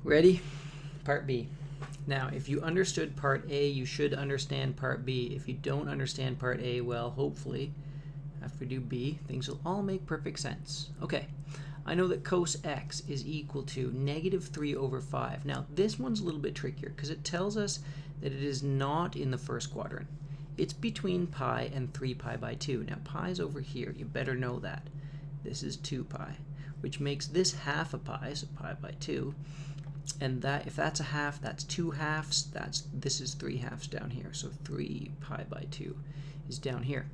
Ready? Part B. Now, if you understood Part A, you should understand Part B. If you don't understand Part A, well, hopefully, after we do B, things will all make perfect sense. Okay, I know that cos x is equal to -3/5. Now, this one's a little bit trickier because it tells us that it is not in the first quadrant. It's between pi and 3π/2. Now, pi is over here. You better know that. This is 2π, which makes this half a pi, so pi/2. And that, if that's a half, that's 2 halves. This is 3 halves down here. So 3π/2 is down here.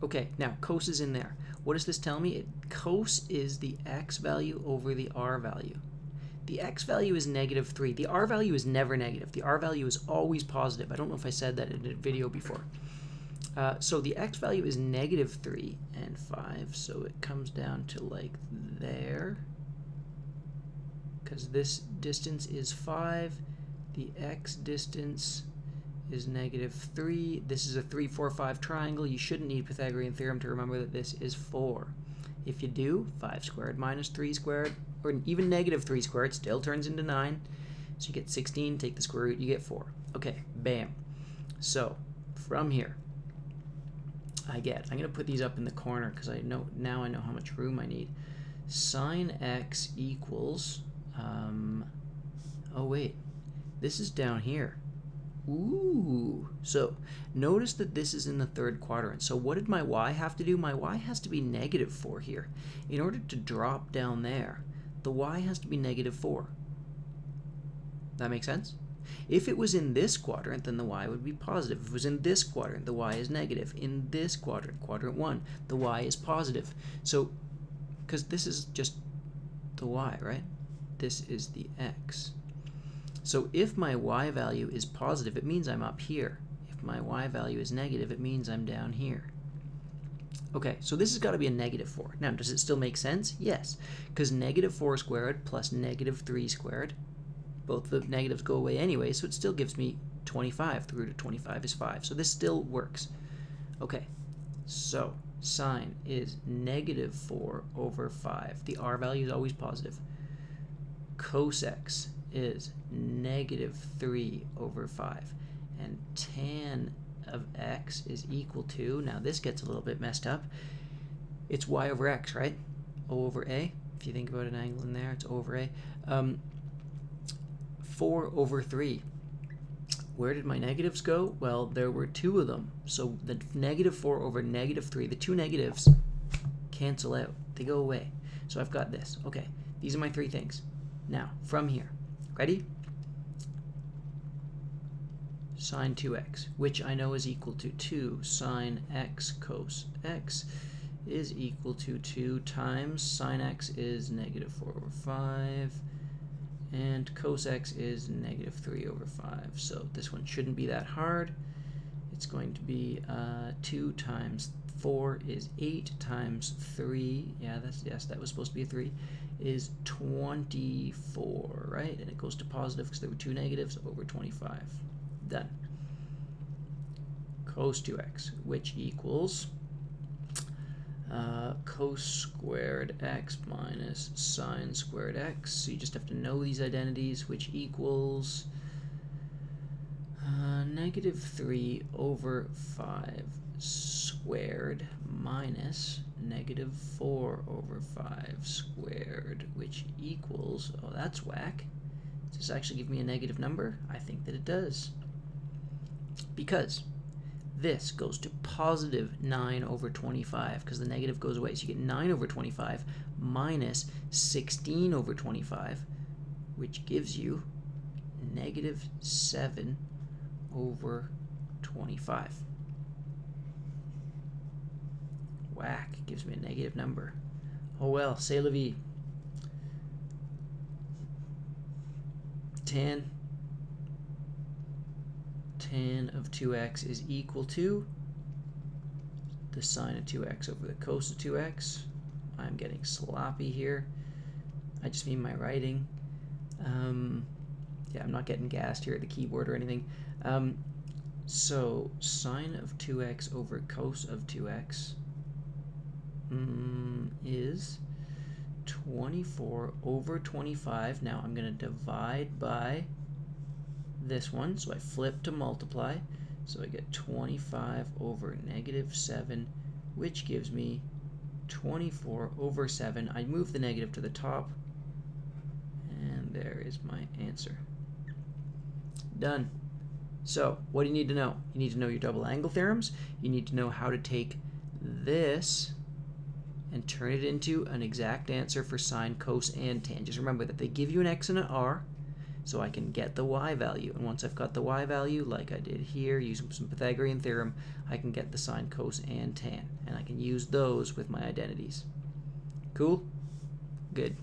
Okay, now cos is in there. What does this tell me? Cos is the x value over the r value. The x value is -3. The r value is never negative. The r value is always positive. I don't know if I said that in a video before. So the x value is -3 and 5. So it comes down to like there. Because this distance is 5, the x distance is -3. This is a 3, 4, 5 triangle. You shouldn't need Pythagorean theorem to remember that this is 4. If you do, 5 squared minus 3 squared, or even -3 squared, still turns into 9. So you get 16, take the square root, you get 4. Okay, bam. So from here, I'm going to put these up in the corner because now I know how much room I need. Sine x equals... oh wait, this is down here. Ooh, so notice that this is in the third quadrant. So what did my y have to do? My y has to be -4 here. In order to drop down there, the y has to be -4. That make sense? If it was in this quadrant, then the y would be positive. If it was in this quadrant, the y is negative. In this quadrant, quadrant 1, the y is positive. So, because this is just the y, right? This is the x. So if my y value is positive, it means I'm up here. If my y value is negative, it means I'm down here. Okay, so this has got to be a -4. Now, does it still make sense? Yes, because -4 squared plus -3 squared, both the negatives go away anyway, so it still gives me 25. The root of 25 is 5, so this still works. Okay, so sine is -4/5. The r value is always positive. Cos x is -3/5, and tan of x is equal to, now this gets a little bit messed up, it's y over x, right? O over a, if you think about an angle in there, it's O over a. 4/3. Where did my negatives go? Well, there were 2 of them, so the -4 over -3, the 2 negatives cancel out, they go away. So I've got this. Okay, these are my 3 things. Now, from here, ready? Sine 2x, which I know is equal to 2 sine x cos x is equal to 2 times sine x is -4/5, and cos x is -3/5. So this one shouldn't be that hard. It's going to be 2 times 4 is 8 times 3. Yeah, that was supposed to be a 3. Is 24, right? And it goes to positive because there were 2 negatives over 25. Done. Cos 2x, which equals cos squared x minus sine squared x. So you just have to know these identities, which equals -3/5 squared minus -4/5 squared, which equals, oh, that's whack. Does this actually give me a negative number? I think that it does. Because this goes to positive 9/25, because the negative goes away. So you get 9/25 minus 16/25, which gives you -7/25. Whack, gives me a negative number. Oh well, c'est la vie. Tan of 2x is equal to the sine of 2x over the cos of 2x. I'm getting sloppy here. I just mean my writing. Yeah, I'm not getting gassed here at the keyboard or anything. So sine of 2x over cos of 2x is 24 over 25. Now I'm going to divide by this one, so I flip to multiply. So I get 25 over negative 7, which gives me 24 over 7. I move the negative to the top, and there is my answer. Done. So, what do you need to know? You need to know your double angle theorems. You need to know how to take this and turn it into an exact answer for sine, cos, and tan. Just remember that they give you an x and an r, so I can get the y value. And once I've got the y value, like I did here, using some Pythagorean theorem, I can get the sine, cos, and tan. And I can use those with my identities. Cool? Good.